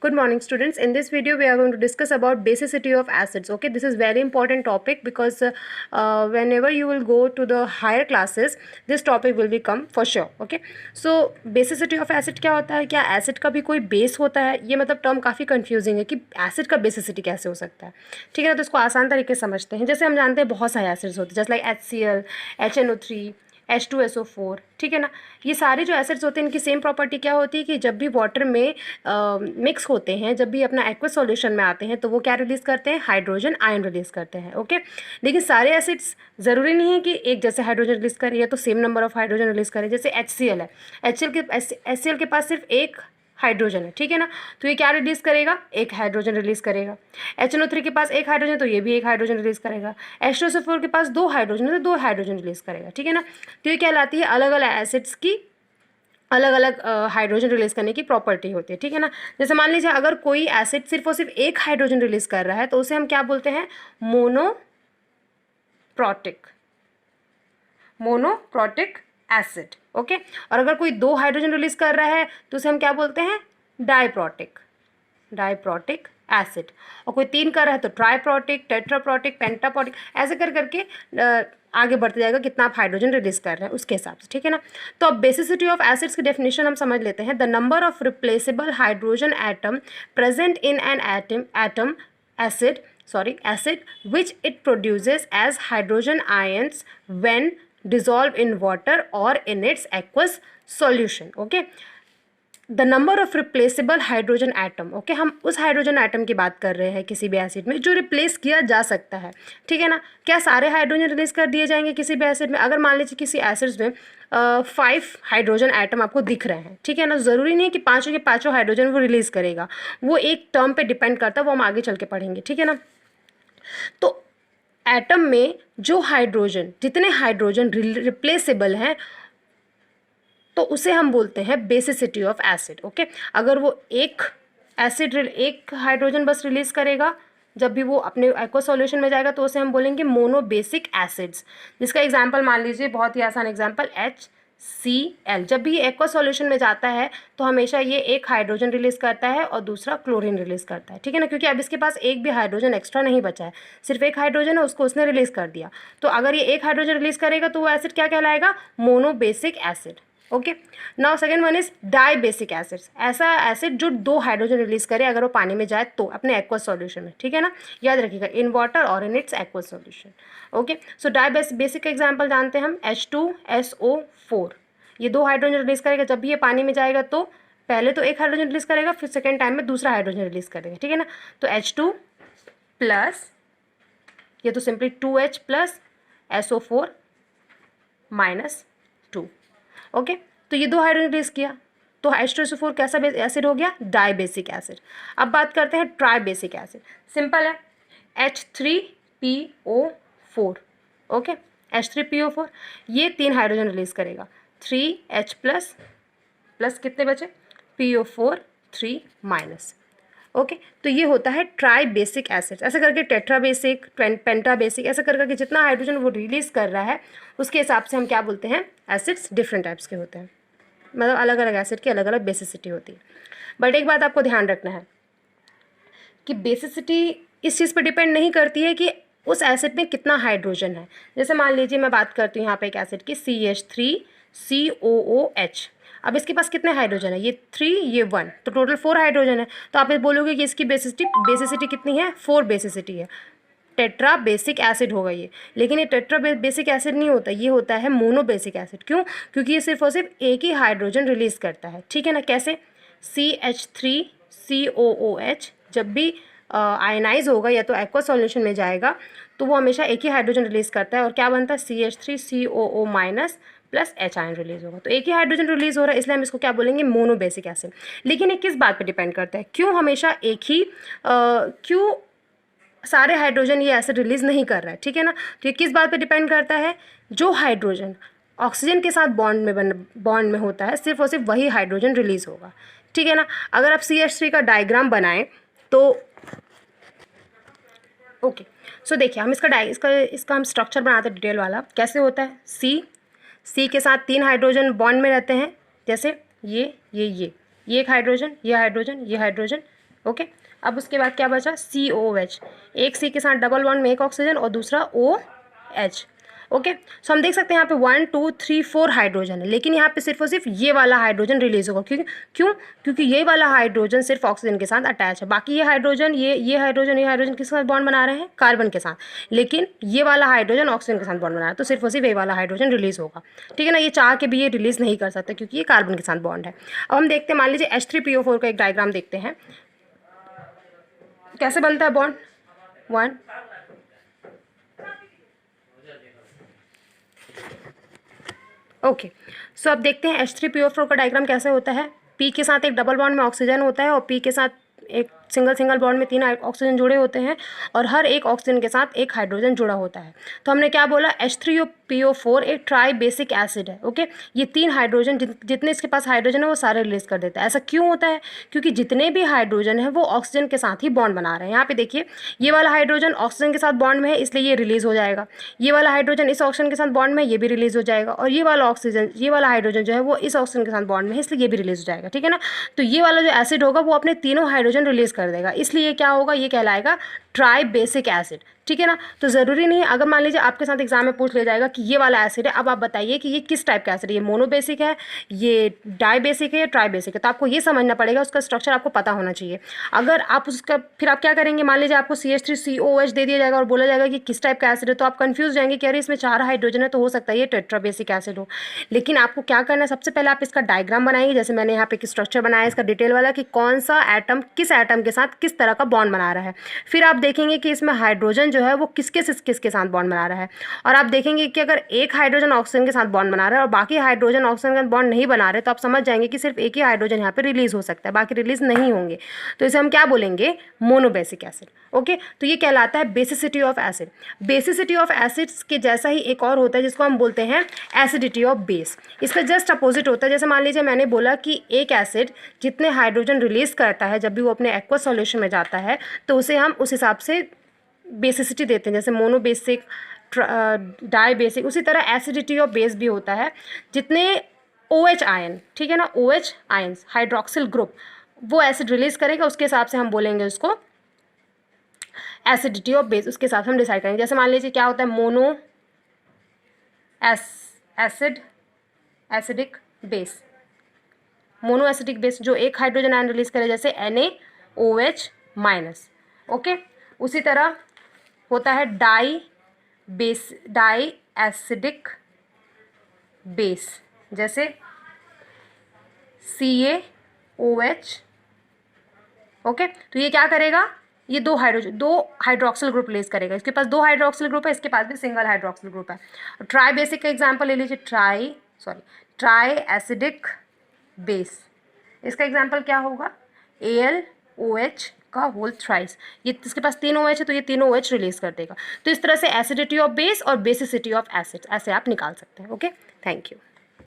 Good morning, students. In this video, we are going to discuss about basicity of acids. Okay, this is very important topic because whenever you will go to the higher classes, this topic will become for sure. Okay, so basicity of acid क्या होता है? क्या acid का भी कोई base होता है? ये मतलब टर्म काफ़ी confusing है कि acid का basicity कैसे हो सकता है. ठीक है ना, तो इसको आसान तरीके से समझते हैं. जैसे हम जानते हैं बहुत सारे एसिड्स होते हैं, जैसे लाइक HCl, HNO3, H2SO4. ठीक है ना, ये सारे जो एसिड्स होते हैं इनकी सेम प्रॉपर्टी क्या होती है कि जब भी वाटर में मिक्स होते हैं, जब भी अपना एक्वस सॉल्यूशन में आते हैं तो वो क्या रिलीज़ करते हैं? हाइड्रोजन आयन रिलीज़ करते हैं. ओके, लेकिन सारे एसिड्स ज़रूरी नहीं है कि एक जैसे हाइड्रोजन रिलीज़ करें या तो same number of hydrogen release करें. जैसे HCl है, HCl के पास सिर्फ एक हाइड्रोजन है. ठीक है ना, तो ये क्या रिलीज़ करेगा? एक हाइड्रोजन रिलीज़ करेगा. HNO3 के पास एक हाइड्रोजन, तो ये भी एक हाइड्रोजन रिलीज़ करेगा. H2SO4 के पास दो हाइड्रोजन है, तो दो हाइड्रोजन रिलीज़ करेगा. ठीक है ना, तो ये कहलाती है अलग अलग एसिड्स की अलग अलग हाइड्रोजन रिलीज़ करने की प्रॉपर्टी होती है. ठीक है ना, जैसे मान लीजिए अगर कोई एसिड सिर्फ और सिर्फ एक हाइड्रोजन रिलीज़ कर रहा है तो उसे हम क्या बोलते हैं? Monoprotic acid. ओके, और अगर कोई दो हाइड्रोजन रिलीज़ कर रहा है तो उसे हम क्या बोलते हैं? Diprotic acid. और कोई तीन कर रहा है तो ट्राइप्रोटिक, टेट्राप्रोटिक, पेंटाप्रोटिक, ऐसे कर करके आगे बढ़ते जाएगा कितना आप हाइड्रोजन रिलीज कर रहे हैं उसके हिसाब से. ठीक है ना, तो अब बेसिसिटी ऑफ एसिड्स की डेफिनेशन हम समझ लेते हैं. The number of replaceable hydrogen atom present in an acid which it produces as hydrogen ions when dissolved in water or in its aqueous solution. Okay, the number of replaceable hydrogen atom. Okay, हम उस hydrogen atom की बात कर रहे हैं किसी भी acid में जो रिप्लेस किया जा सकता है. ठीक है ना, क्या सारे हाइड्रोजन रिलीज कर दिए जाएंगे किसी भी एसिड में? अगर मान लीजिए किसी एसिड्स में 5 हाइड्रोजन एटम आपको दिख रहे हैं. ठीक है ना, ज़रूरी नहीं है कि पाँचों के पाँचों हाइड्रोजन वो रिलीज़ करेगा. वो एक टर्म पे डिपेंड करता है, वो हम आगे चल के पढ़ेंगे. ठीक है ना, तो एटम में जो हाइड्रोजन, जितने हाइड्रोजन रिप्लेसेबल हैं तो उसे हम बोलते हैं बेसिसिटी ऑफ एसिड. ओके, अगर वो एक हाइड्रोजन बस रिलीज करेगा जब भी वो अपने एक्वस सॉल्यूशन में जाएगा तो उसे हम बोलेंगे मोनोबेसिक एसिड्स. जिसका एग्जांपल मान लीजिए, बहुत ही आसान एग्जांपल, HCl. जब भी एक्वस सॉल्यूशन में जाता है तो हमेशा ये एक हाइड्रोजन रिलीज करता है और दूसरा क्लोरीन रिलीज करता है. ठीक है ना, क्योंकि अब इसके पास एक भी हाइड्रोजन एक्स्ट्रा नहीं बचा है, सिर्फ एक हाइड्रोजन है, उसको उसने रिलीज कर दिया. तो अगर ये एक हाइड्रोजन रिलीज करेगा तो वो एसिड क्या कहलाएगा? Monobasic acid. Okay, now second one is dibasic acids. ऐसा एसिड जो दो हाइड्रोजन रिलीज करे अगर वो पानी में जाए तो अपने एक्वस सॉल्यूशन में. ठीक है ना, याद रखिएगा, इन वाटर और in its aqueous solution. Okay, so dibasic example जानते हैं हम, H2SO4. ये दो हाइड्रोजन रिलीज करेगा जब भी ये पानी में जाएगा तो पहले तो एक हाइड्रोजन रिलीज करेगा, फिर सेकेंड टाइम में दूसरा हाइड्रोजन रिलीज करेगा. ठीक है ना, तो H2 प्लस, ये तो simply 2H plus SO4 minus 2. Okay, तो ये दो हाइड्रोजन रिलीज किया तो H2SO4 कैसा एसिड हो गया? Dibasic acid. अब बात करते हैं ट्राइबेसिक एसिड. सिंपल है, H3PO4. ओके, H3PO4 ये तीन हाइड्रोजन रिलीज करेगा, 3H प्लस प्लस कितने बचे? PO4 3 minus. ओके, तो ये होता है ट्राइबेसिक एसिड. ऐसा करके टेट्राबेसिक, पेंटाबेसिक, ऐसा करके जितना हाइड्रोजन वो रिलीज कर रहा है उसके हिसाब से हम क्या बोलते हैं? एसिड्स डिफरेंट टाइप्स के होते हैं, मतलब अलग अलग एसिड की अलग अलग बेसिसिटी होती है. बट एक बात आपको ध्यान रखना है कि बेसिसिटी इस चीज़ पर डिपेंड नहीं करती है कि उस एसिड में कितना हाइड्रोजन है. जैसे मान लीजिए मैं बात करती हूँ यहाँ पे एक एसिड की, CH3COOH. अब इसके पास कितने हाइड्रोजन है? ये 3, ये 1, तो टोटल 4 हाइड्रोजन है. तो आप ये बोलोगे कि इसकी बेसिसिटी कितनी है? 4 बेसिसिटी है. टेट्रा बेसिक एसिड होगा ये. लेकिन ये टेट्रा बेसिक एसिड नहीं होता, ये होता है मोनोबेसिक एसिड. क्यों? क्योंकि ये सिर्फ और सिर्फ एक ही हाइड्रोजन रिलीज करता है. ठीक है ना, कैसे? CH3COOH जब भी आयनाइज होगा या तो एक्वा सॉल्यूशन में जाएगा तो वो हमेशा एक ही हाइड्रोजन रिलीज करता है और क्या बनता है? CH3COO minus plus H ion release होगा. तो एक ही हाइड्रोजन रिलीज हो रहा है, इसलिए हम इसको क्या बोलेंगे? Monobasic acid. लेकिन ये किस बात पे डिपेंड करता है? क्यों हमेशा एक ही क्यों सारे हाइड्रोजन ये एसिड रिलीज नहीं कर रहा है? ठीक है ना, तो ये किस बात पे डिपेंड करता है? जो हाइड्रोजन ऑक्सीजन के साथ बॉन्ड में होता है सिर्फ और सिर्फ वही हाइड्रोजन रिलीज होगा. ठीक है ना, अगर आप CH3 का डायग्राम बनाएं तो ओके, सो देखिए हम इसका हम स्ट्रक्चर बनाते हैं डिटेल वाला. कैसे होता है? C के साथ 3 हाइड्रोजन बॉन्ड में रहते हैं, जैसे ये एक हाइड्रोजन, ये हाइड्रोजन, ये हाइड्रोजन, ओके, अब उसके बाद क्या बचा, COOH, एक C के साथ डबल बॉन्ड में एक ऑक्सीजन और दूसरा OH। ओके, सो हम देख सकते हैं यहाँ पे 1 2 3 4 हाइड्रोजन है, लेकिन यहाँ पे सिर्फ और सिर्फ ये वाला हाइड्रोजन रिलीज होगा, क्योंकि ये वाला हाइड्रोजन सिर्फ ऑक्सीजन के साथ अटैच है। बाकी ये हाइड्रोजन ये हाइड्रोजन किसके साथ बॉन्ड बना रहे हैं, कार्बन के साथ, लेकिन ये वाला हाइड्रोजन ऑक्सीजन के साथ बॉन्ड बना रहा है, तो सिर्फ और सिर्फ ये वाला हाइड्रोजन रिलीज होगा। ठीक है ना, ये चाह के भी ये रिलीज नहीं कर सकते क्योंकि ये कार्बन के साथ बॉन्ड है। अब हम देखते हैं, मान लीजिए H3PO4 का एक डायग्राम देखते हैं, कैसे बनता है बॉन्ड। 1 ओके, सो अब देखते हैं H3PO4 का डायग्राम कैसे होता है। P के साथ एक डबल बॉन्ड में ऑक्सीजन होता है और P के साथ एक सिंगल बॉन्ड में 3 ऑक्सीजन जुड़े होते हैं और हर एक ऑक्सीजन के साथ एक हाइड्रोजन जुड़ा होता है। तो हमने क्या बोला, H3PO4 एक ट्राई बेसिक एसिड है। ओके, ये 3 हाइड्रोजन जितने इसके पास हाइड्रोजन है वो सारे रिलीज कर देता है। ऐसा क्यों होता है, क्योंकि जितने भी हाइड्रोजन है वो ऑक्सीजन के साथ ही बॉन्ड बना रहे हैं। यहाँ पे देखिए, ये वाला हाइड्रोजन ऑक्सीजन के साथ बॉन्ड में है इसलिए ये रिलीज हो जाएगा, ये वाला हाइड्रोजन इस ऑक्सीजन के साथ बॉन्ड में ये भी रिलीज हो जाएगा, और ये वाला हाइड्रोजन जो है वो इस ऑक्सीजन के साथ बॉन्ड में है इसलिए ये भी रिलीज हो जाएगा। ठीक है ना, तो ये वाला जो एसिड होगा वो अपने तीनों हाइड्रोजन रिलीज कर देगा, इसलिए क्या होगा, ये कहलाएगा ट्राई बेसिक एसिड। ठीक है ना, तो ज़रूरी नहीं है, अगर मान लीजिए आपके साथ एग्जाम में पूछ लिया जाएगा कि ये वाला एसिड है, अब आप बताइए कि ये किस टाइप का एसिड है, ये मोनोबेसिक है, ये डाई बेसिक है, या ट्राई बेसिक है, तो आपको ये समझना पड़ेगा, उसका स्ट्रक्चर आपको पता होना चाहिए। अगर आप उसका फिर आप क्या करेंगे, मान लीजिए आपको CH3COH दे दिया जाएगा और बोला जाएगा कि किस टाइप का एसिड है, तो आप कंफ्यूज जाएंगे कि अरे इसमें 4 हाइड्रोजन है तो हो सकता है ये टेट्रा बेसिक एसिड हो। लेकिन आपको क्या करना है, सबसे पहले आप इसका डायग्राम बनाएंगे, जैसे मैंने यहाँ पे एक स्ट्रक्चर बनाया इसका डिटेल वाला, कि कौन सा एटम किस एटम के साथ किस तरह का बॉन्ड बना रहा है। फिर आप देखेंगे कि इसमें हाइड्रोजन जो है वो किसके साथ बॉन्ड बना रहा है, और आप देखेंगे कि अगर एक हाइड्रोजन ऑक्सीजन के साथ बॉन्ड बना रहा है और बाकी हाइड्रोजन ऑक्सीजन के साथ बॉन्ड नहीं बना रहे, तो आप समझ जाएंगे कि सिर्फ एक ही हाइड्रोजन यहाँ पे रिलीज हो सकता है, बाकी रिलीज नहीं होंगे, तो इसे हम क्या बोलेंगे, मोनोबेसिक एसिड। ओके, तो ये कहलाता है basicity of acid. Basicity of acids के जैसा ही एक और होता है जिसको हम बोलते हैं एसिडिटी ऑफ बेस। इसका जस्ट अपोजिट होता है। जैसे मान लीजिए मैंने बोला कि एक एसिड जितने हाइड्रोजन रिलीज करता है जब भी वो अपने एक्वस सॉल्यूशन में जाता है, तो उसे हम उस हिसाब से बेसिसिटी देते हैं, जैसे मोनोबेसिक, डाई बेसिक। उसी तरह एसिडिटी ऑफ बेस भी होता है, जितने OH आयन, ठीक है ना, OH आयन्स, हाइड्रोक्सिल ग्रुप, वो एसिड रिलीज करेगा, उसके हिसाब से हम बोलेंगे उसको एसिडिटी ऑफ बेस, उसके हिसाब से हम डिसाइड करेंगे। जैसे मान लीजिए क्या होता है, mono acidic base, mono acidic base जो एक हाइड्रोजन आयन रिलीज करे, जैसे NaOH-। ओके, उसी तरह होता है डाई एसिडिक बेस, जैसे CaOH। ओके, तो ये क्या करेगा, ये दो हाइड्रोक्सिल ग्रुप रिलीज करेगा। इसके पास 2 हाइड्रोक्सिल ग्रुप है, इसके पास भी सिंगल हाइड्रोक्सिल ग्रुप है। ट्राई बेसिक का एग्जांपल ले लीजिए, ट्राई एसिडिक बेस, इसका एग्जांपल क्या होगा, AlOH का होल थ्राइस। ये इसके पास 3 OH है तो ये तीनों OH रिलीज कर देगा। तो इस तरह से एसिडिटी ऑफ बेस और बेसिसिटी ऑफ एसिड्स ऐसे आप निकाल सकते हैं। Okay, thank you.